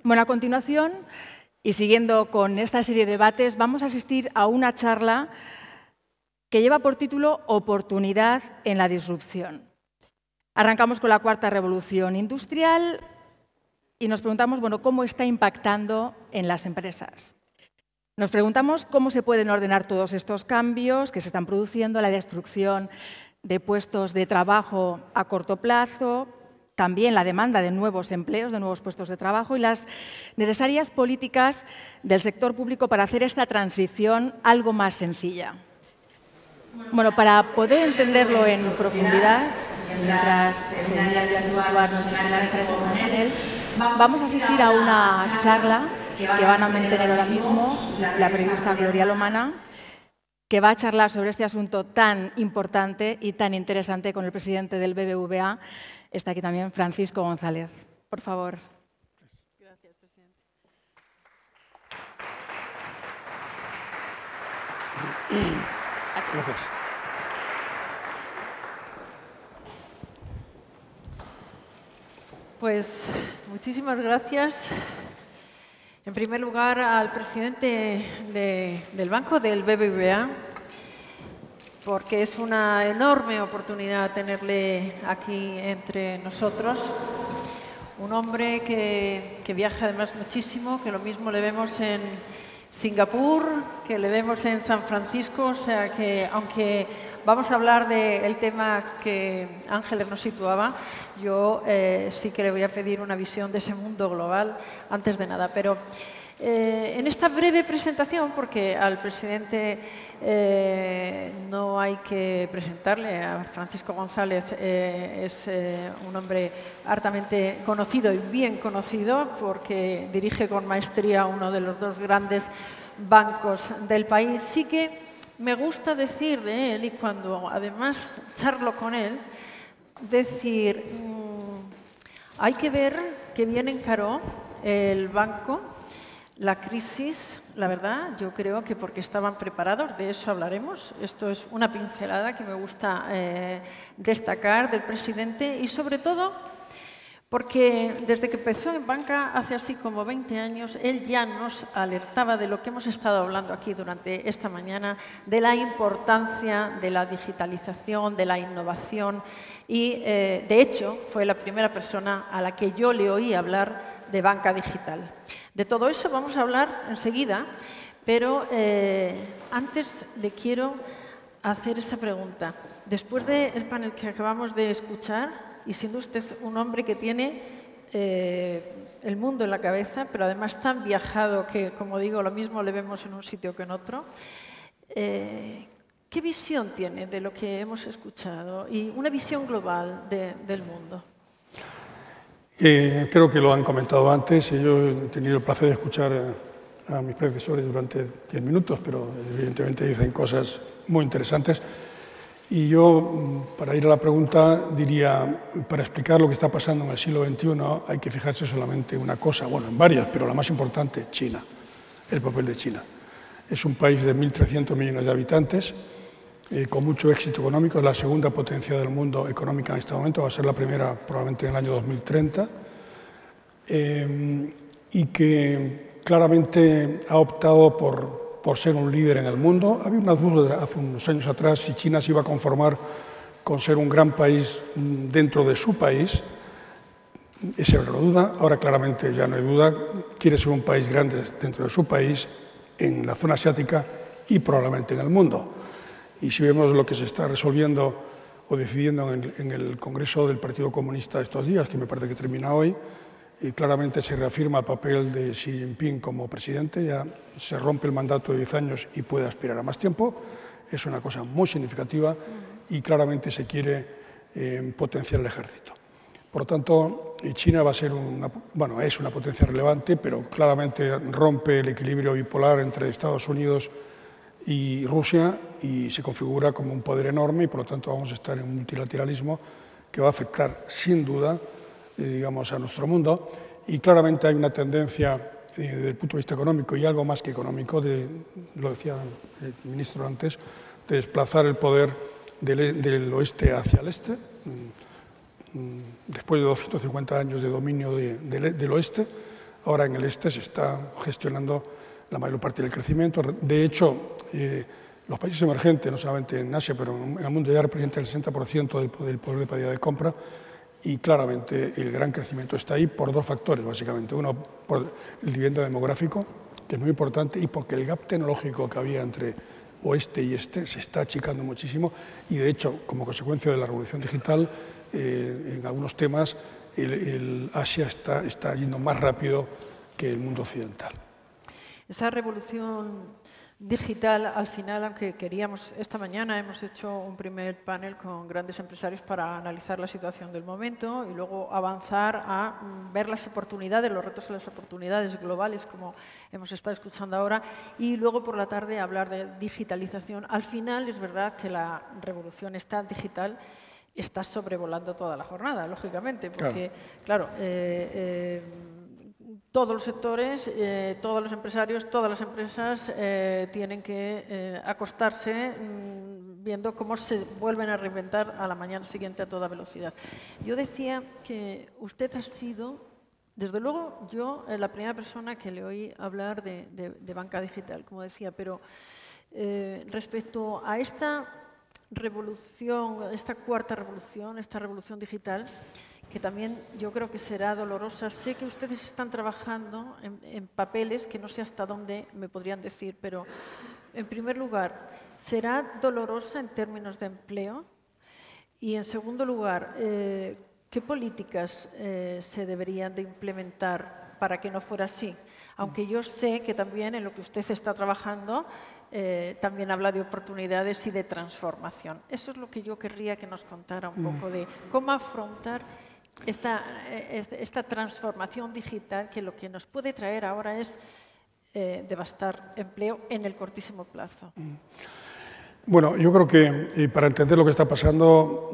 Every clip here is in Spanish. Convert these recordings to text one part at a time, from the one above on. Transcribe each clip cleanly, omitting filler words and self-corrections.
Bueno, a continuación, y siguiendo con esta serie de debates, vamos a asistir a una charla que lleva por título Oportunidad en la disrupción. Arrancamos con la cuarta revolución industrial y nos preguntamos, bueno, ¿cómo está impactando en las empresas? Nos preguntamos cómo se pueden ordenar todos estos cambios que se están produciendo, la destrucción de puestos de trabajo a corto plazo, también la demanda de nuevos empleos, de nuevos puestos de trabajo y las necesarias políticas del sector público para hacer esta transición algo más sencilla. Bueno, para poder entenderlo en profundidad, mientras situarnos en este panel, vamos a asistir a una charla que van a mantener ahora mismo la periodista Gloria Lomana, que va a charlar sobre este asunto tan importante y tan interesante con el presidente del BBVA. Está aquí también Francisco González. Por favor. Gracias, presidente. Gracias. Pues muchísimas gracias. En primer lugar, al presidente del banco, del BBVA, porque es una enorme oportunidad tenerle aquí entre nosotros. Un hombre que viaja además muchísimo, que lo mismo le vemos en Singapur, que le vemos en San Francisco, o sea que aunque vamos a hablar del tema que Ángeles nos situaba, yo sí que le voy a pedir una visión de ese mundo global antes de nada. Pero en esta breve presentación, porque al presidente no hay que presentarle, a Francisco González es un hombre hartamente conocido y bien conocido porque dirige con maestría uno de los dos grandes bancos del país. Sí que me gusta decir de él, y cuando además charlo con él, decir, hay que ver que bien encaró el banco la crisis, la verdad, yo creo que porque estaban preparados, de eso hablaremos. Esto es una pincelada que me gusta destacar del presidente y sobre todo porque desde que empezó en banca hace así como 20 años, él ya nos alertaba de lo que hemos estado hablando aquí durante esta mañana, de la importancia de la digitalización, de la innovación y, de hecho, fue la primera persona a la que yo le oí hablar de banca digital. De todo eso vamos a hablar enseguida, pero antes le quiero hacer esa pregunta. Después del panel que acabamos de escuchar, y siendo usted un hombre que tiene el mundo en la cabeza, pero además tan viajado que, como digo, lo mismo le vemos en un sitio que en otro, ¿qué visión tiene de lo que hemos escuchado y una visión global del mundo? Creo que lo han comentado antes y yo he tenido el placer de escuchar a mis predecesores durante 10 minutos, pero evidentemente dicen cosas muy interesantes. Y yo, para ir a la pregunta, diría, para explicar lo que está pasando en el siglo XXI hay que fijarse solamente en una cosa, bueno, en varias, pero la más importante, China, el papel de China. Es un país de 1.300 millones de habitantes, con mucho éxito económico, es la segunda potencia del mundo económica en este momento, va a ser la primera probablemente en el año 2030, y que claramente ha optado por ser un líder en el mundo. Había una duda hace unos años atrás si China se iba a conformar con ser un gran país dentro de su país. Esa era la duda, ahora claramente ya no hay duda, quiere ser un país grande dentro de su país, en la zona asiática y probablemente en el mundo. Y si vemos lo que se está resolviendo o decidiendo en el Congreso del Partido Comunista estos días, que me parece que termina hoy, claramente se reafirma el papel de Xi Jinping como presidente, ya se rompe el mandato de 10 años y puede aspirar a más tiempo, es una cosa muy significativa y claramente se quiere potenciar el ejército. Por lo tanto, China va a ser es una potencia relevante, pero claramente rompe el equilibrio bipolar entre Estados Unidos y Rusia y se configura como un poder enorme y por lo tanto vamos a estar en un multilateralismo que va a afectar sin duda digamos, a nuestro mundo y claramente hay una tendencia desde el punto de vista económico y algo más que económico, lo decía el ministro antes, de desplazar el poder del oeste hacia el este, después de 250 años de dominio del oeste, ahora en el este se está gestionando la mayor parte del crecimiento. De hecho, los países emergentes, no solamente en Asia, pero en el mundo ya representan el 60% del poder de paridad de compra, y claramente el gran crecimiento está ahí por dos factores, básicamente. Uno, por el dividendo demográfico, que es muy importante, y porque el gap tecnológico que había entre oeste y este se está achicando muchísimo, y de hecho, como consecuencia de la revolución digital, en algunos temas el Asia está yendo más rápido que el mundo occidental. Esa revolución digital, al final, aunque queríamos, esta mañana hemos hecho un primer panel con grandes empresarios para analizar la situación del momento y luego avanzar a ver las oportunidades, los retos y las oportunidades globales, como hemos estado escuchando ahora, y luego por la tarde hablar de digitalización. Al final, es verdad que la revolución digital está sobrevolando toda la jornada, lógicamente, porque, claro, todos los sectores, todos los empresarios, todas las empresas tienen que acostarse viendo cómo se vuelven a reinventar a la mañana siguiente a toda velocidad. Yo decía que usted ha sido, desde luego, yo la primera persona que le oí hablar de banca digital, como decía, pero respecto a esta revolución, esta cuarta revolución, esta revolución digital, que también yo creo que será dolorosa. Sé que ustedes están trabajando en papeles que no sé hasta dónde me podrían decir, pero en primer lugar, ¿será dolorosa en términos de empleo? Y en segundo lugar, ¿qué políticas se deberían de implementar para que no fuera así? Aunque yo sé que también en lo que usted está trabajando también habla de oportunidades y de transformación. Eso es lo que yo querría que nos contara un poco de cómo afrontar esta transformación digital, que lo que nos puede traer ahora es devastar empleo en el cortísimo plazo. Bueno, yo creo que para entender lo que está pasando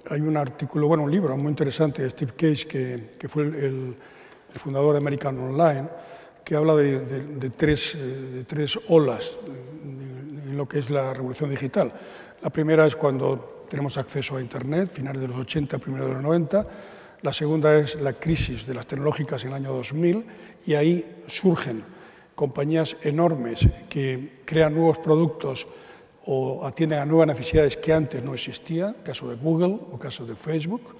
hay un artículo, bueno, un libro muy interesante de Steve Case, que fue el fundador de American Online, que habla de tres olas en lo que es la revolución digital. La primera es cuando tenemos acceso a Internet, finales de los 80, primeros de los 90. La segunda es la crisis de las tecnológicas en el año 2000, y ahí surgen compañías enormes que crean nuevos productos o atienden a nuevas necesidades que antes no existían, caso de Google o caso de Facebook.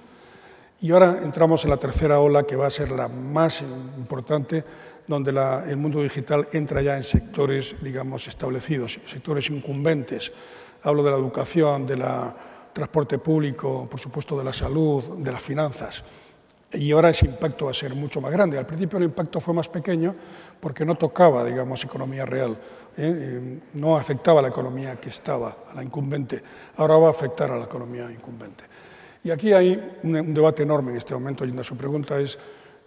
Y ahora entramos en la tercera ola, que va a ser la más importante, donde el mundo digital entra ya en sectores, digamos, establecidos, sectores incumbentes. Hablo de la educación, del transporte público, por supuesto de la salud, de las finanzas. Y ahora ese impacto va a ser mucho más grande. Al principio el impacto fue más pequeño porque no tocaba, digamos, economía real. No afectaba a la economía que estaba, a la incumbente. Ahora va a afectar a la economía incumbente. Y aquí hay un debate enorme en este momento, y su pregunta es,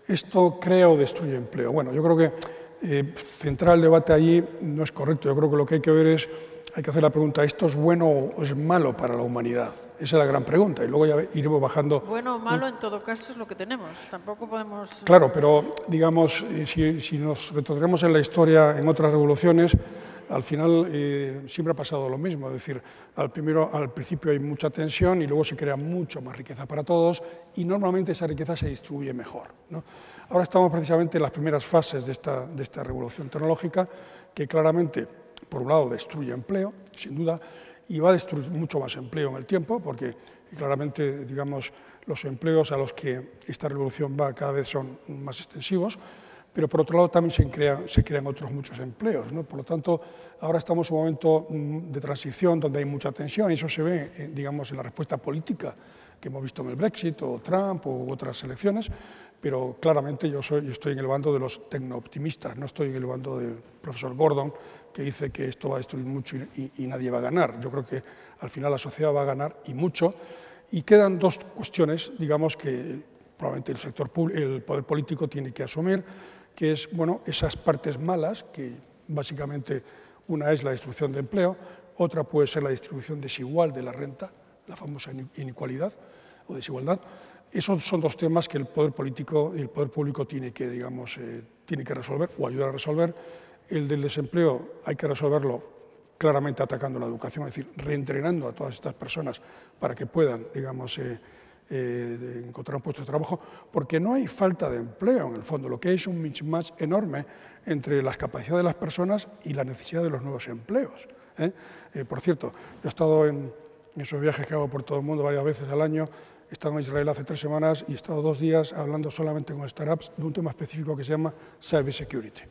¿esto crea o destruye empleo? Bueno, yo creo que centrar el debate allí no es correcto. Yo creo que lo que hay que ver es, hay que hacer la pregunta, ¿esto es bueno o es malo para la humanidad? Esa es la gran pregunta, y luego ya iremos bajando. Bueno o malo, en todo caso, es lo que tenemos. Tampoco podemos... Claro, pero, digamos, si nos retrocedemos en la historia, en otras revoluciones, al final siempre ha pasado lo mismo. Es decir, al principio hay mucha tensión y luego se crea mucho más riqueza para todos, y normalmente esa riqueza se distribuye mejor, ¿no? Ahora estamos precisamente en las primeras fases de esta revolución tecnológica, que claramente, por un lado, destruye empleo, sin duda, y va a destruir mucho más empleo en el tiempo, porque claramente, digamos, los empleos a los que esta revolución va cada vez son más extensivos, pero por otro lado también se crean otros muchos empleos, ¿no? Por lo tanto, ahora estamos en un momento de transición donde hay mucha tensión, y eso se ve, digamos, en la respuesta política que hemos visto en el Brexit o Trump o otras elecciones, pero claramente yo estoy en el bando de los tecno-optimistas, no estoy en el bando del profesor Gordon, que dice que esto va a destruir mucho y nadie va a ganar. Yo creo que al final la sociedad va a ganar, y mucho, y quedan dos cuestiones, digamos, que probablemente el poder político tiene que asumir, que es, bueno, esas partes malas, que básicamente una es la destrucción de empleo, otra puede ser la distribución desigual de la renta, la famosa inequalidad o desigualdad. Esos son dos temas que el poder político y el poder público tiene que, digamos, tiene que resolver o ayudar a resolver. El del desempleo hay que resolverlo claramente atacando la educación, es decir, reentrenando a todas estas personas para que puedan, digamos, de encontrar un puesto de trabajo, porque no hay falta de empleo en el fondo, lo que hay es un mismatch enorme entre las capacidades de las personas y la necesidad de los nuevos empleos. Por cierto, yo he estado en esos viajes que hago por todo el mundo varias veces al año. He estado en Israel hace 3 semanas y he estado 2 días hablando solamente con startups de un tema específico que se llama Cyber Security.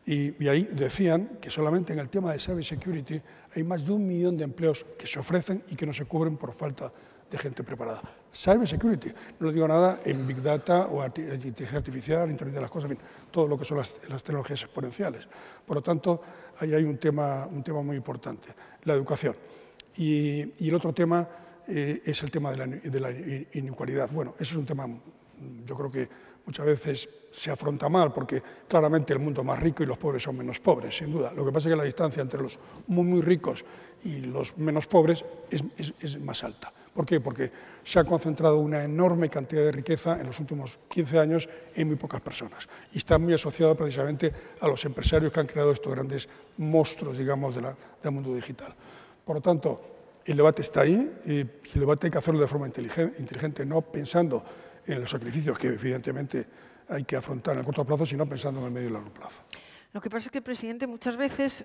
Y ahí decían que solamente en el tema de Cyber Security hay más de 1 millón de empleos que se ofrecen y que no se cubren por falta de gente preparada. Cyber Security, no digo nada en Big Data o inteligencia artificial, Internet de las cosas, en fin, todo lo que son las tecnologías exponenciales. Por lo tanto, ahí hay un tema muy importante, la educación. Y el otro tema es el tema de la inequalidad. Bueno, eso es un tema, yo creo que muchas veces se afronta mal, porque claramente el mundo es más rico y los pobres son menos pobres, sin duda. Lo que pasa es que la distancia entre los muy ricos y los menos pobres es más alta. ¿Por qué? Porque se ha concentrado una enorme cantidad de riqueza en los últimos 15 años en muy pocas personas. Y está muy asociado precisamente a los empresarios que han creado estos grandes monstruos, digamos, del mundo digital. Por lo tanto, el debate está ahí y el debate hay que hacerlo de forma inteligente, no pensando en los sacrificios que evidentemente hay que afrontar en el corto plazo, sino pensando en el medio y largo plazo. Lo que pasa es que, presidente, muchas veces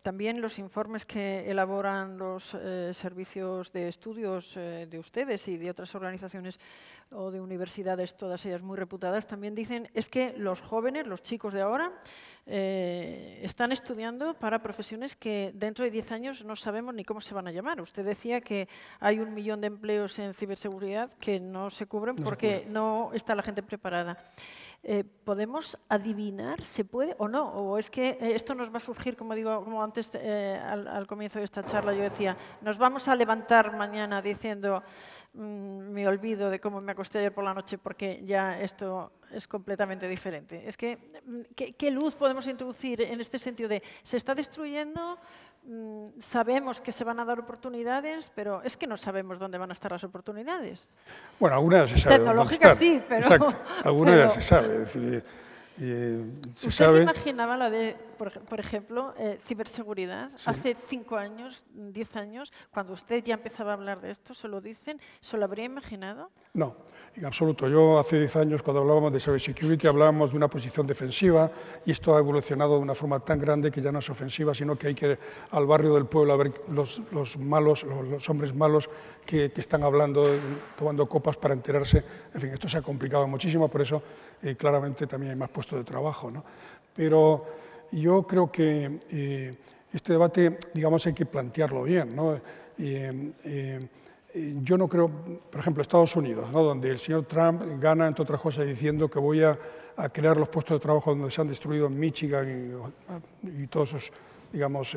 también los informes que elaboran los servicios de estudios de ustedes y de otras organizaciones o de universidades, todas ellas muy reputadas, también dicen es que los jóvenes, los chicos de ahora, están estudiando para profesiones que dentro de 10 años no sabemos ni cómo se van a llamar. Usted decía que hay 1 millón de empleos en ciberseguridad que no se cubren porque no está la gente preparada. ¿Podemos adivinar? ¿Se puede o no? ¿O es que esto nos va a surgir, como digo, como antes al comienzo de esta charla yo decía, nos vamos a levantar mañana diciendo me olvido de cómo me acosté ayer por la noche porque ya esto es completamente diferente? Es que, ¿qué luz podemos introducir en este sentido de se está destruyendo? Sabemos que se van a dar oportunidades, pero es que no sabemos dónde van a estar las oportunidades. Bueno, algunas ya se sabe. Tecnológicas sí, pero... Exacto, algunas ya se sabe. Es decir, ¿Usted imaginaba la de, por ejemplo, ciberseguridad? Sí. Hace 5 años, 10 años, cuando usted ya empezaba a hablar de esto, ¿se lo dicen? ¿Se lo habría imaginado? No, en absoluto. Yo hace 10 años, cuando hablábamos de cybersecurity, hablábamos de una posición defensiva y esto ha evolucionado de una forma tan grande que ya no es ofensiva, sino que hay que ir al barrio del pueblo a ver los hombres malos que están hablando, tomando copas para enterarse. En fin, esto se ha complicado muchísimo, por eso claramente también hay más puestos de trabajo, ¿no? Pero yo creo que este debate, digamos, hay que plantearlo bien, ¿no? Yo no creo, por ejemplo, Estados Unidos, ¿no?, donde el señor Trump gana, entre otras cosas, diciendo que voy a crear los puestos de trabajo donde se han destruido en Michigan y todos esos, digamos,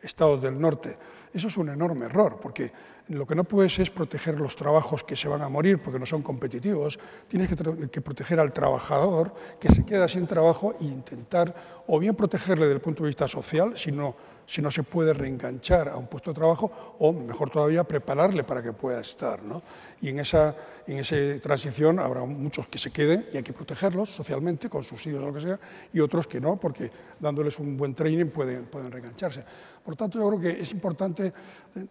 estados del norte. Eso es un enorme error, porque lo que no puedes es proteger los trabajos que se van a morir porque no son competitivos. Tienes que proteger al trabajador que se queda sin trabajo e intentar o bien protegerle desde el punto de vista social, si no se puede reenganchar a un puesto de trabajo, o mejor todavía prepararle para que pueda estar, ¿no? Y en esa transición habrá muchos que se queden y hay que protegerlos socialmente, con subsidios o lo que sea, y otros que no, porque dándoles un buen training pueden reengancharse. Por lo tanto, yo creo que es importante,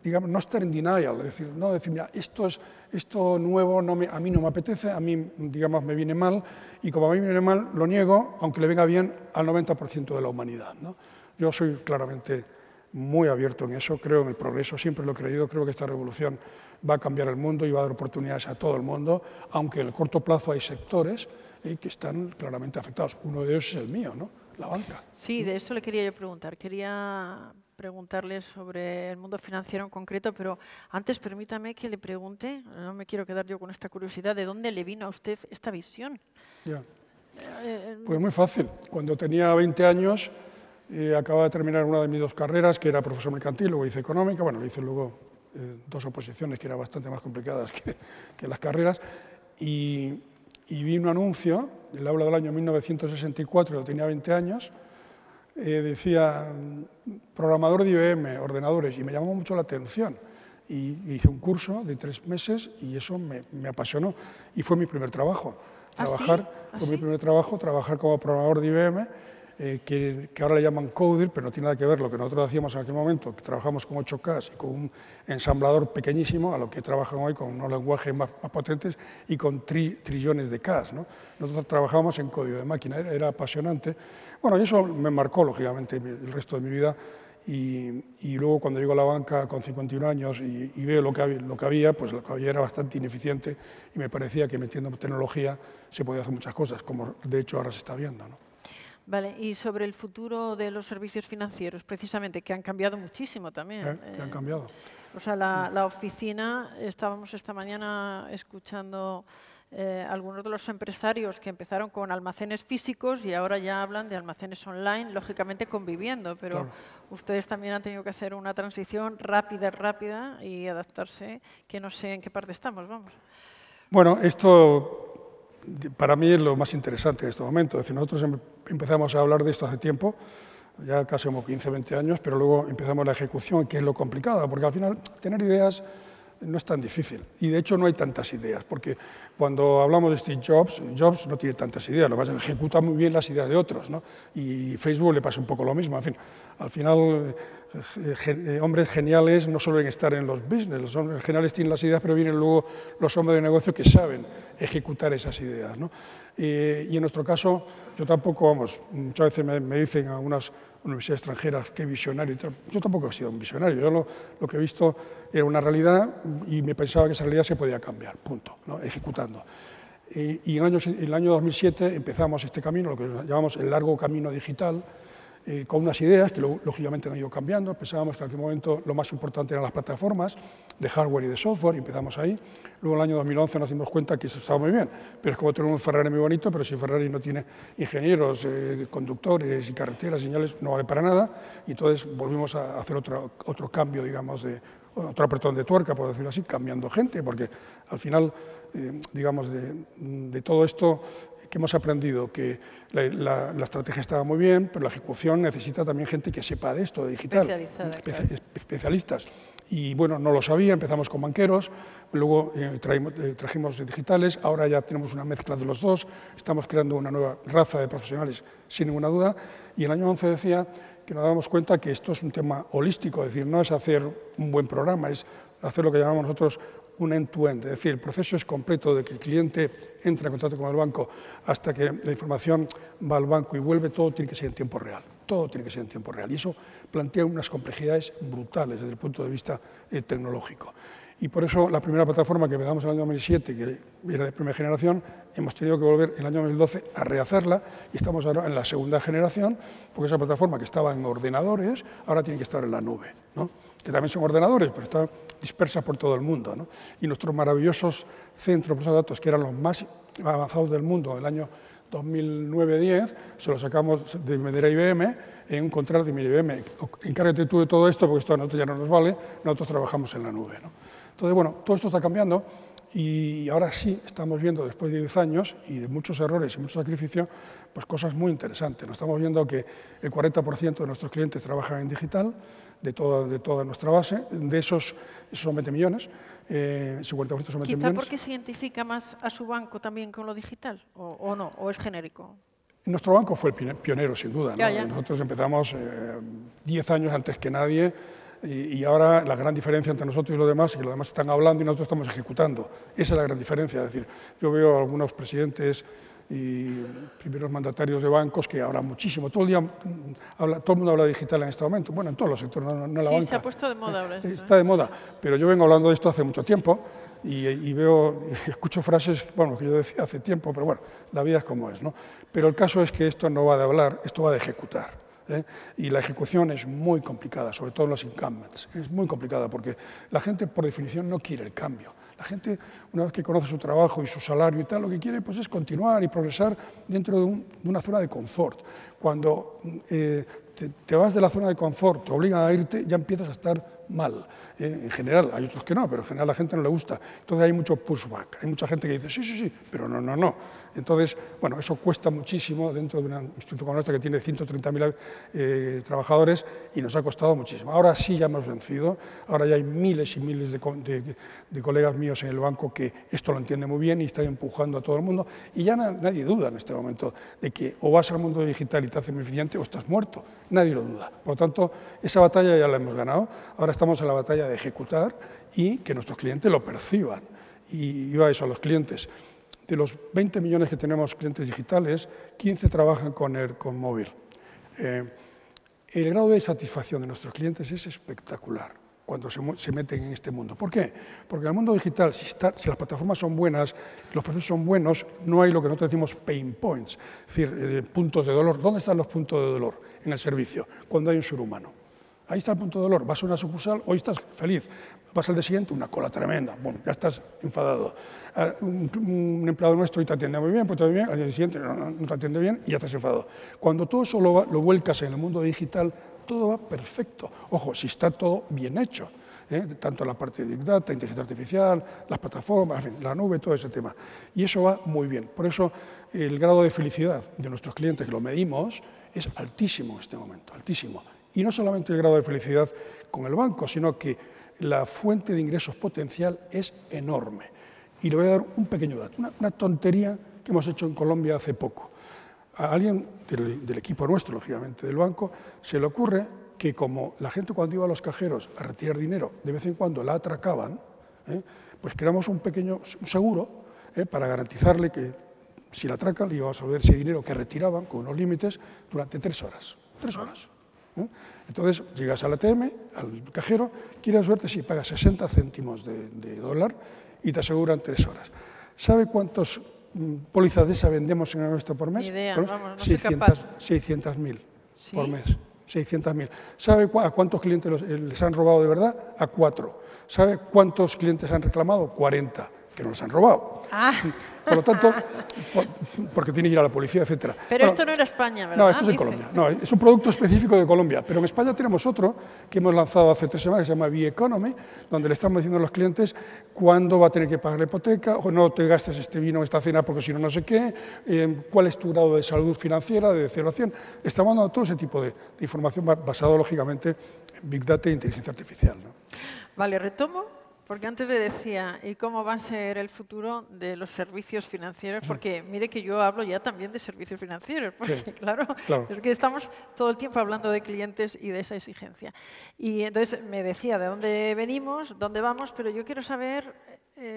digamos, no estar en denial, es decir, no decir, mira, esto nuevo a mí no me apetece, a mí, digamos, me viene mal, y como a mí me viene mal, lo niego, aunque le venga bien al 90% de la humanidad, ¿no? Yo soy claramente muy abierto en eso, creo en el progreso, siempre lo he creído, creo que esta revolución va a cambiar el mundo y va a dar oportunidades a todo el mundo, aunque en el corto plazo hay sectores que están claramente afectados. Uno de ellos es el mío, ¿no?, la banca. Sí, de eso le quería yo preguntar. Quería preguntarle sobre el mundo financiero en concreto, pero antes permítame que le pregunte, no me quiero quedar yo con esta curiosidad, ¿de dónde le vino a usted esta visión? Ya. Pues muy fácil. Cuando tenía 20 años... acababa de terminar una de mis 2 carreras, que era profesor mercantil, luego hice económica, bueno, hice luego 2 oposiciones que eran bastante más complicadas que las carreras, y vi un anuncio, le hablo del año 1964, yo tenía 20 años, decía programador de IBM, ordenadores, y me llamó mucho la atención, y hice un curso de 3 meses y eso me apasionó, y fue mi primer trabajo. Fue mi primer trabajo, trabajar como programador de IBM, que ahora le llaman Coder, pero no tiene nada que ver lo que nosotros hacíamos en aquel momento, que trabajamos con 8K y con un ensamblador pequeñísimo, a lo que trabajan hoy con unos lenguajes más potentes y con trillones de Ks, ¿no? Nosotros trabajábamos en código de máquina, era apasionante. Bueno, y eso me marcó, lógicamente, el resto de mi vida. Y luego cuando llego a la banca con 51 años y veo lo que había, pues lo que había era bastante ineficiente y me parecía que metiendo tecnología se podía hacer muchas cosas, como de hecho ahora se está viendo, ¿no? Vale, y sobre el futuro de los servicios financieros, precisamente, que han cambiado muchísimo también. Que han cambiado. O sea, la oficina, estábamos esta mañana escuchando algunos de los empresarios que empezaron con almacenes físicos y ahora ya hablan de almacenes online, lógicamente conviviendo, pero claro, ustedes también han tenido que hacer una transición rápida y adaptarse, que no sé en qué parte estamos, vamos. Bueno, esto para mí es lo más interesante en este momento. Es decir, nosotros empezamos a hablar de esto hace tiempo, ya casi como 15, 20 años, pero luego empezamos la ejecución, que es lo complicado, porque al final tener ideas no es tan difícil. Y de hecho no hay tantas ideas, porque cuando hablamos de Steve Jobs, Jobs no tiene tantas ideas, lo que pasa es que ejecuta muy bien las ideas de otros, ¿no? Y Facebook le pasa un poco lo mismo. En fin, al final, hombres geniales no suelen estar en los business, los hombres geniales tienen las ideas, pero vienen luego los hombres de negocio que saben ejecutar esas ideas, ¿no? Y en nuestro caso, yo tampoco, vamos, muchas veces me dicen a unas universidades extranjeras qué visionario y tal. Yo tampoco he sido un visionario, yo lo que he visto era una realidad y me pensaba que esa realidad se podía cambiar, punto, ¿no? Ejecutando. Y en el año 2007 empezamos este camino, lo que llamamos el largo camino digital, con unas ideas que lógicamente han ido cambiando. Pensábamos que en aquel momento lo más importante eran las plataformas de hardware y de software, y empezamos ahí. Luego en el año 2011 nos dimos cuenta que eso estaba muy bien, pero es como tener un Ferrari muy bonito, pero si Ferrari no tiene ingenieros, conductores y carreteras, señales, no vale para nada, y entonces volvimos a hacer otro cambio, digamos, otro apretón de tuerca, por decirlo así, cambiando gente, porque al final, digamos, de todo esto que hemos aprendido, que la estrategia estaba muy bien, pero la ejecución necesita también gente que sepa de esto, de digital, especialistas. Y bueno, no lo sabía, empezamos con banqueros, luego trajimos digitales, ahora ya tenemos una mezcla de los dos, estamos creando una nueva raza de profesionales, sin ninguna duda, y el año 11 decía que nos damos cuenta que esto es un tema holístico, es decir, no es hacer un buen programa, es hacer lo que llamamos nosotros un end-to-end, es decir, el proceso es completo de que el cliente entra en contacto con el banco hasta que la información va al banco y vuelve, todo tiene que ser en tiempo real, todo tiene que ser en tiempo real, y eso plantea unas complejidades brutales desde el punto de vista tecnológico. Y por eso la primera plataforma que empezamos en el año 2007, que era de primera generación, hemos tenido que volver en el año 2012 a rehacerla y estamos ahora en la segunda generación, porque esa plataforma que estaba en ordenadores ahora tiene que estar en la nube, ¿no? Que también son ordenadores, pero están dispersas por todo el mundo, ¿no? Y nuestros maravillosos centros de datos, que eran los más avanzados del mundo en el año 2009-10, se los sacamos de IBM en un contrato de IBM. Encárgate tú de todo esto, porque esto a nosotros ya no nos vale, nosotros trabajamos en la nube, ¿no? Entonces, bueno, todo esto está cambiando y ahora sí estamos viendo, después de 10 años y de muchos errores y mucho sacrificio, pues cosas muy interesantes. Nos estamos viendo que el 40% de nuestros clientes trabajan en digital, de toda nuestra base, de esos son 20 millones, 50% son 20 millones. ¿Quizá porque se identifica más a su banco también con lo digital, o no, o es genérico? Nuestro banco fue el pionero, sin duda, ¿no? Nosotros empezamos 10 años antes que nadie, y ahora la gran diferencia entre nosotros y los demás es que los demás están hablando y nosotros estamos ejecutando. Esa es la gran diferencia. Es decir, yo veo a algunos presidentes y primeros mandatarios de bancos que hablan muchísimo. Todo el mundo habla digital en este momento. Bueno, en todos los sectores, no en la banca. Sí, se ha puesto de moda ahora esto. Está de moda, pero yo vengo hablando de esto hace mucho tiempo y escucho frases, bueno, que yo decía hace tiempo, pero bueno, la vida es como es, ¿no? Pero el caso es que esto no va de hablar, esto va de ejecutar. Y la ejecución es muy complicada, sobre todo en los incumbents. Es muy complicada porque la gente, por definición, no quiere el cambio. La gente, una vez que conoce su trabajo y su salario y tal, lo que quiere pues, es continuar y progresar dentro de una zona de confort. Cuando te vas de la zona de confort, te obligan a irte, ya empiezas a estar mal. En general, hay otros que no, pero en general a la gente no le gusta. Entonces hay mucho pushback, hay mucha gente que dice sí, pero no. Entonces, bueno, eso cuesta muchísimo dentro de una institución como nuestra que tiene 130.000 trabajadores y nos ha costado muchísimo. Ahora sí ya hemos vencido, ahora ya hay miles y miles de colegas míos míos en el banco que esto lo entiende muy bien y está empujando a todo el mundo. Y ya nadie duda en este momento de que o vas al mundo digital y te haces muy eficiente o estás muerto. Nadie lo duda. Por lo tanto, esa batalla ya la hemos ganado. Ahora estamos en la batalla de ejecutar y que nuestros clientes lo perciban. Y yo a eso, a los clientes. De los 20 millones que tenemos clientes digitales, 15 trabajan con móvil. El grado de satisfacción de nuestros clientes es espectacular cuando se meten en este mundo. ¿Por qué? Porque en el mundo digital, si las plataformas son buenas, los procesos son buenos, no hay lo que nosotros decimos pain points, es decir, puntos de dolor. ¿Dónde están los puntos de dolor en el servicio? Cuando hay un ser humano. Ahí está el punto de dolor. Vas a una sucursal, hoy estás feliz. Vas al día siguiente, una cola tremenda. Bueno, ya estás enfadado. Un empleado nuestro hoy te atiende muy bien, pues te atiende bien, al día siguiente no te atiende bien y ya estás enfadado. Cuando todo eso lo vuelcas en el mundo digital, todo va perfecto. Ojo, si está todo bien hecho, tanto la parte de Big Data, inteligencia artificial, las plataformas, en fin, la nube, todo ese tema. Y eso va muy bien. Por eso el grado de felicidad de nuestros clientes, que lo medimos, es altísimo en este momento, altísimo. Y no solamente el grado de felicidad con el banco, sino que la fuente de ingresos potencial es enorme. Y le voy a dar un pequeño dato, una tontería que hemos hecho en Colombia hace poco. A alguien del equipo nuestro, lógicamente, del banco, se le ocurre que como la gente cuando iba a los cajeros a retirar dinero, de vez en cuando la atracaban, pues creamos un pequeño seguro para garantizarle que si la atracan le íbamos a ver ese dinero que retiraban con unos límites durante 3 horas. 3 horas. Entonces, llegas al ATM, al cajero, quieres suerte, sí, pagas 60 céntimos de dólar y te aseguran 3 horas. ¿Sabe cuántos pólizas de esa vendemos en nuestro por mes? Ni idea, vamos, no soy capaz. 600.000 ¿Sí? por mes. 600.000. ¿Sabe a cuántos clientes les han robado de verdad? A 4. ¿Sabe cuántos clientes han reclamado? 40, que no los han robado. Ah. Por lo tanto, porque tiene que ir a la policía, etcétera. Pero esto no era España, ¿verdad? No, esto es en Colombia. No, es un producto específico de Colombia. Pero en España tenemos otro que hemos lanzado hace 3 semanas, que se llama B-Economy, donde le estamos diciendo a los clientes cuándo va a tener que pagar la hipoteca, o no te gastes este vino o esta cena porque si no, no sé qué, cuál es tu grado de salud financiera, de 0 a 100. Estamos dando todo ese tipo de información basado, lógicamente, en Big Data e inteligencia artificial, ¿no? Vale, retomo. Porque antes le decía, ¿y cómo va a ser el futuro de los servicios financieros? Porque mire que yo hablo ya también de servicios financieros, porque sí, claro, es que estamos todo el tiempo hablando de clientes y de esa exigencia. Y entonces me decía de dónde venimos, dónde vamos, pero yo quiero saber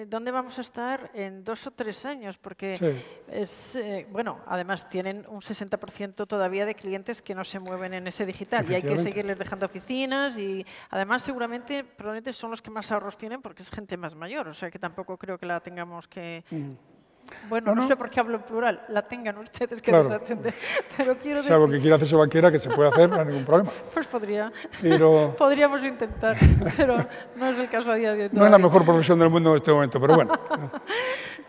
dónde vamos a estar en 2 o 3 años, porque es, bueno, además tienen un 60% todavía de clientes que no se mueven en ese digital y hay que seguirles dejando oficinas y además seguramente probablemente son los que más ahorros tienen porque es gente más mayor, o sea que tampoco creo que la tengamos que... Bueno, no sé por qué hablo en plural, la tengan ustedes que desatender, pero quiero decir... Salvo que quiera hacerse banquera, que se puede hacer, no hay ningún problema. Pues pero... podríamos intentar, pero no es el caso a día de hoy. No es la mejor profesión del mundo en este momento, pero bueno.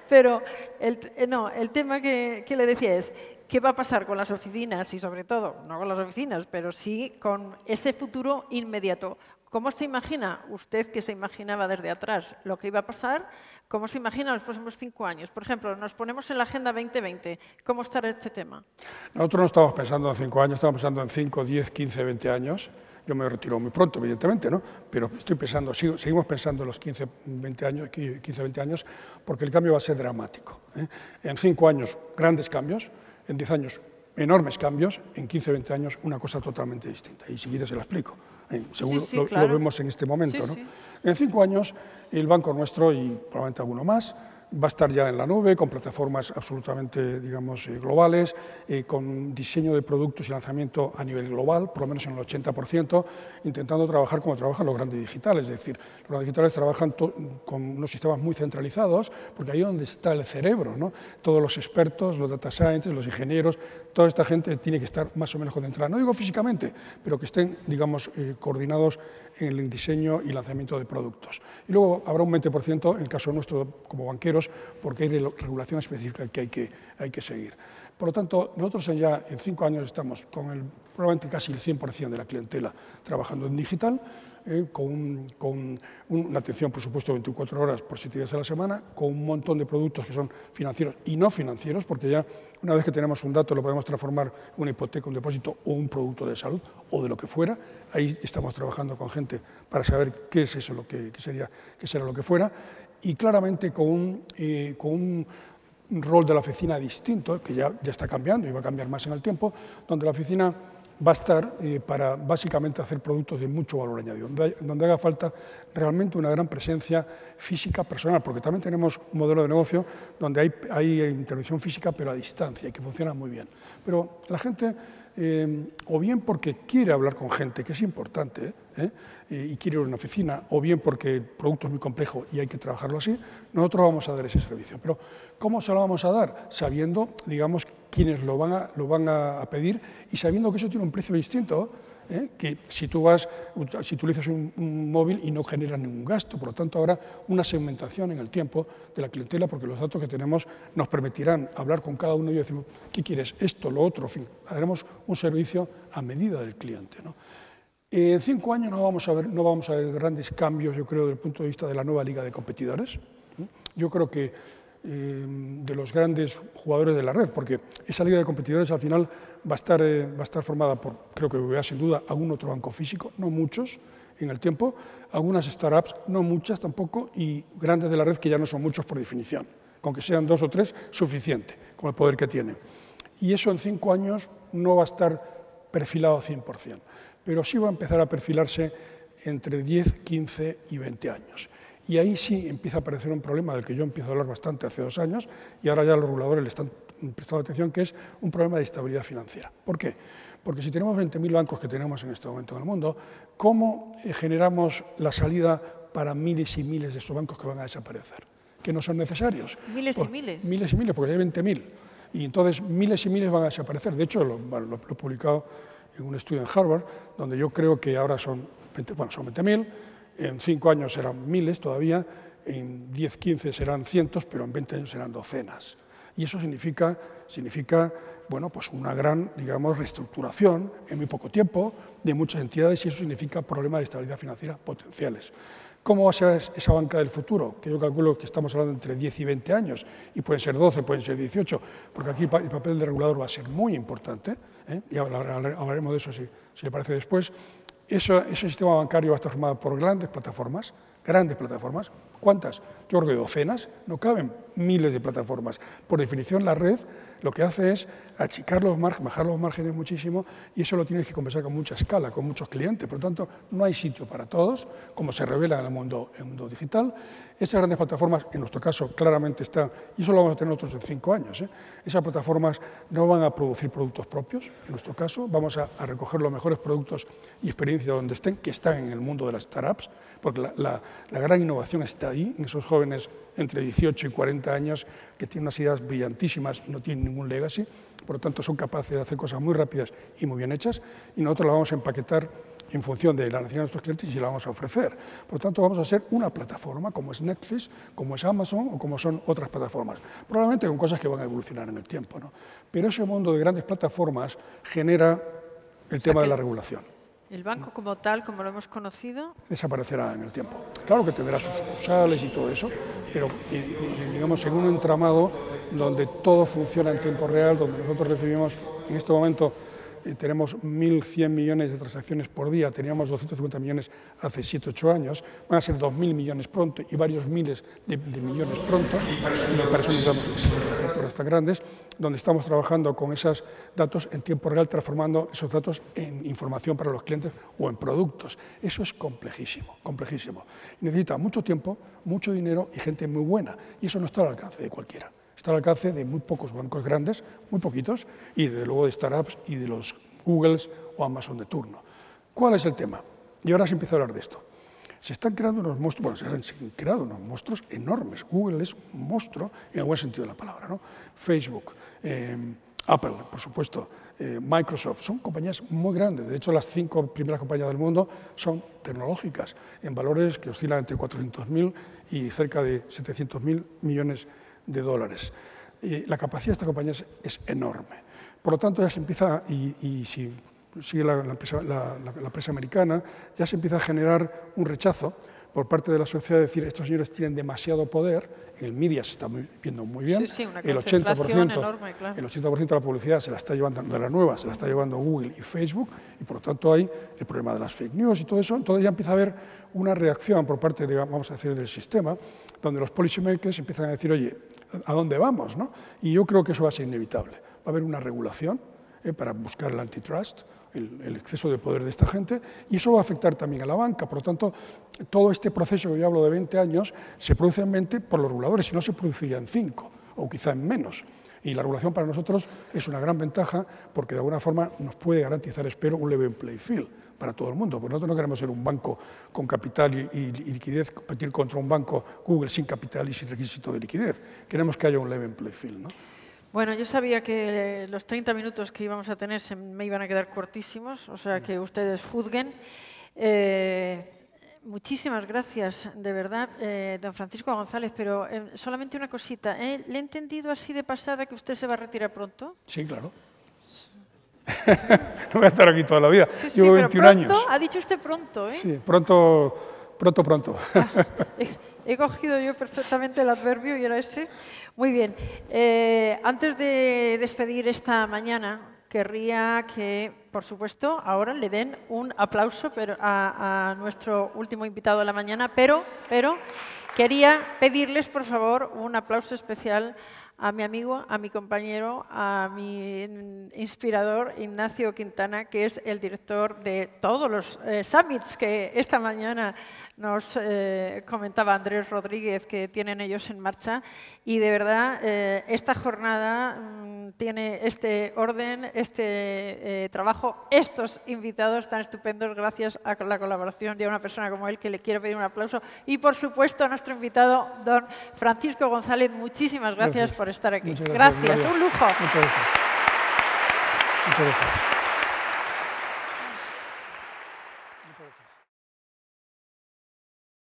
Pero el tema que le decía es, ¿qué va a pasar con las oficinas? Y sobre todo, no con las oficinas, pero sí con ese futuro inmediato. ¿Cómo se imagina usted, que se imaginaba desde atrás lo que iba a pasar? ¿Cómo se imagina los próximos 5 años? Por ejemplo, nos ponemos en la Agenda 2020. ¿Cómo estará este tema? Nosotros no estamos pensando en 5 años, estamos pensando en 5, 10, 15, 20 años. Yo me retiro muy pronto, evidentemente, ¿no? Pero estoy pensando, seguimos pensando en los 15, 20 años, porque el cambio va a ser dramático. En 5 años, grandes cambios. En 10 años, enormes cambios. En 15, 20 años, una cosa totalmente distinta. Y si quieres se lo explico. Según lo vemos en este momento, ¿no? En 5 años, el banco nuestro, y probablemente alguno más, va a estar ya en la nube, con plataformas absolutamente, digamos, globales, con diseño de productos y lanzamiento a nivel global, por lo menos en el 80%, intentando trabajar como trabajan los grandes digitales. Es decir, los grandes digitales trabajan con unos sistemas muy centralizados, porque ahí es donde está el cerebro, ¿no? Todos los expertos, los data scientists, los ingenieros, toda esta gente tiene que estar más o menos concentrada. No digo físicamente, pero que estén, digamos, coordinados en el diseño y lanzamiento de productos. Y luego habrá un 20% en el caso nuestro como banqueros, porque hay regulación específica que hay que seguir. Por lo tanto, nosotros ya en 5 años estamos con probablemente casi el 100% de la clientela trabajando en digital, con una atención, por supuesto, 24 horas por 7 días a la semana, con un montón de productos que son financieros y no financieros, porque ya una vez que tenemos un dato lo podemos transformar en una hipoteca, un depósito o un producto de salud o de lo que fuera. Ahí estamos trabajando con gente para saber qué es eso, qué será lo que fuera. y claramente con un rol de la oficina distinto, que ya está cambiando y va a cambiar más en el tiempo, donde la oficina va a estar para básicamente hacer productos de mucho valor añadido, donde haga falta realmente una gran presencia física personal, porque también tenemos un modelo de negocio donde hay intervención física pero a distancia y que funciona muy bien. Pero la gente, o bien porque quiere hablar con gente, que es importante, y quiere ir a una oficina, o bien porque el producto es muy complejo y hay que trabajarlo así, nosotros vamos a dar ese servicio. Pero ¿cómo se lo vamos a dar? Sabiendo, digamos, quiénes lo van a pedir y sabiendo que eso tiene un precio distinto, que si tú utilizas un móvil y no generas ningún gasto. Por lo tanto, habrá una segmentación en el tiempo de la clientela, porque los datos que tenemos nos permitirán hablar con cada uno y decir, ¿qué quieres? Esto, lo otro, en fin, haremos un servicio a medida del cliente, ¿no? En 5 años no vamos a ver grandes cambios, yo creo, desde el punto de vista de la nueva liga de competidores. Yo creo que de los grandes jugadores de la red, porque esa liga de competidores al final va a estar formada por, creo que BBVA sin duda, algún otro banco físico, no muchos en el tiempo, algunas startups, no muchas tampoco, y grandes de la red que ya no son muchos por definición, con que sean 2 o 3, suficiente, con el poder que tienen. Y eso en 5 años no va a estar perfilado 100%, pero sí va a empezar a perfilarse entre 10, 15 y 20 años. Y ahí sí empieza a aparecer un problema del que yo empiezo a hablar bastante hace 2 años y ahora ya los reguladores le están prestando atención, que es un problema de estabilidad financiera. ¿Por qué? Porque si tenemos 20.000 bancos que tenemos en este momento en el mundo, ¿cómo generamos la salida para miles y miles de esos bancos que van a desaparecer? ¿Que no son necesarios? Miles y miles. Miles y miles, porque hay 20.000. Y entonces miles y miles van a desaparecer. De hecho, lo he publicado en un estudio en Harvard, donde yo creo que ahora son 20.000, en 5 años serán miles todavía, en 10, 15 serán cientos, pero en 20 años serán docenas. Y eso significa bueno, pues una gran, digamos, reestructuración en muy poco tiempo de muchas entidades, y eso significa problemas de estabilidad financiera potenciales. ¿Cómo va a ser esa banca del futuro? Que yo calculo que estamos hablando entre 10 y 20 años, y pueden ser 12, pueden ser 18, porque aquí el papel del regulador va a ser muy importante, y hablaremos de eso si le parece después. Ese sistema bancario va a estar formado por grandes plataformas. ¿Cuántas? Yo creo que docenas, no caben miles de plataformas. Por definición, la red lo que hace es achicar los márgenes, bajar los márgenes muchísimo, y eso lo tienes que compensar con mucha escala, con muchos clientes. Por lo tanto, no hay sitio para todos, como se revela en el mundo digital. Esas grandes plataformas, en nuestro caso, claramente están, y eso lo vamos a tener nosotros en 5 años. Esas plataformas no van a producir productos propios, en nuestro caso, vamos a recoger los mejores productos y experiencias donde estén, que están en el mundo de las startups, porque la gran innovación está ahí, en esos jóvenes entre 18 y 40 años que tienen unas ideas brillantísimas y no tienen ningún legacy, por lo tanto son capaces de hacer cosas muy rápidas y muy bien hechas, y nosotros las vamos a empaquetar en función de la necesidad de nuestros clientes y la vamos a ofrecer. Por lo tanto, vamos a ser una plataforma como es Netflix, como es Amazon o como son otras plataformas, probablemente con cosas que van a evolucionar en el tiempo, ¿no? Pero ese mundo de grandes plataformas genera el tema de la regulación. El banco como tal, como lo hemos conocido, desaparecerá en el tiempo. Claro que tendrá sus sucursales y todo eso, pero digamos en un entramado donde todo funciona en tiempo real, donde nosotros recibimos en este momento tenemos 1.100 millones de transacciones por día, teníamos 250 millones hace 7 o 8 años, van a ser 2.000 millones pronto y varios miles de millones pronto, y para eso necesitamos datos tan grandes, donde estamos trabajando con esos datos en tiempo real, transformando esos datos en información para los clientes o en productos. Eso es complejísimo, complejísimo. Necesita mucho tiempo, mucho dinero y gente muy buena, y eso no está al alcance de cualquiera. Está al alcance de muy pocos bancos grandes, muy poquitos, y desde luego de startups y de los Googles o Amazon de turno. ¿Cuál es el tema? Y ahora se empieza a hablar de esto. Se están creando unos monstruos, bueno, se han creado unos monstruos enormes. Google es un monstruo en el buen sentido de la palabra, ¿no? Facebook, Apple, por supuesto, Microsoft, son compañías muy grandes. De hecho, las 5 primeras compañías del mundo son tecnológicas, en valores que oscilan entre 400.000 y cerca de 700.000 millones de dólares. La capacidad de estas compañías es enorme. Por lo tanto, ya se empieza, y si sigue la empresa americana, ya se empieza a generar un rechazo por parte de la sociedad, decir, estos señores tienen demasiado poder. En el media se está viendo muy bien. Sí, una el 80%, enorme, claro. El 80% de la publicidad se la está llevando, de la nueva, se la está llevando Google y Facebook, y por lo tanto hay el problema de las fake news y todo eso. Entonces ya empieza a haber una reacción por parte, vamos a decir, del sistema, donde los policymakers empiezan a decir, oye, ¿a dónde vamos? ¿No? Y yo creo que eso va a ser inevitable. Va a haber una regulación para buscar el antitrust, el exceso de poder de esta gente, y eso va a afectar también a la banca. Por lo tanto, todo este proceso que yo hablo de 20 años se produce en mente por los reguladores, si no se produciría en 5 o quizá en menos. Y la regulación para nosotros es una gran ventaja porque de alguna forma nos puede garantizar, espero, un level play field para todo el mundo. Porque nosotros no queremos ser un banco con capital y liquidez, competir contra un banco Google sin capital y sin requisito de liquidez. Queremos que haya un level play field, ¿no? Bueno, yo sabía que los 30 minutos que íbamos a tener me iban a quedar cortísimos, o sea que ustedes juzguen. Muchísimas gracias, de verdad, don Francisco González, pero solamente una cosita. ¿Le he entendido así de pasada que usted se va a retirar pronto? Sí, claro. No voy a estar aquí toda la vida. Sí, Llevo pero 21 años. Ha dicho usted pronto, ¿eh? Sí, pronto. He cogido yo perfectamente el adverbio y era ese. Muy bien. Antes de despedir esta mañana, querría que, por supuesto, ahora le den un aplauso a nuestro último invitado de la mañana, pero quería pedirles, por favor, un aplauso especial a mi amigo, a mi compañero, a mi inspirador, Ignacio Quintana, que es el director de todos los summits que esta mañana nos comentaba Andrés Rodríguez que tienen ellos en marcha. Y de verdad, esta jornada tiene este orden, este trabajo, estos invitados tan estupendos, gracias a la colaboración de una persona como él, que le quiero pedir un aplauso. Y, por supuesto, a nuestro invitado, don Francisco González, muchísimas gracias por estar aquí. Gracias, un lujo. Muchas gracias.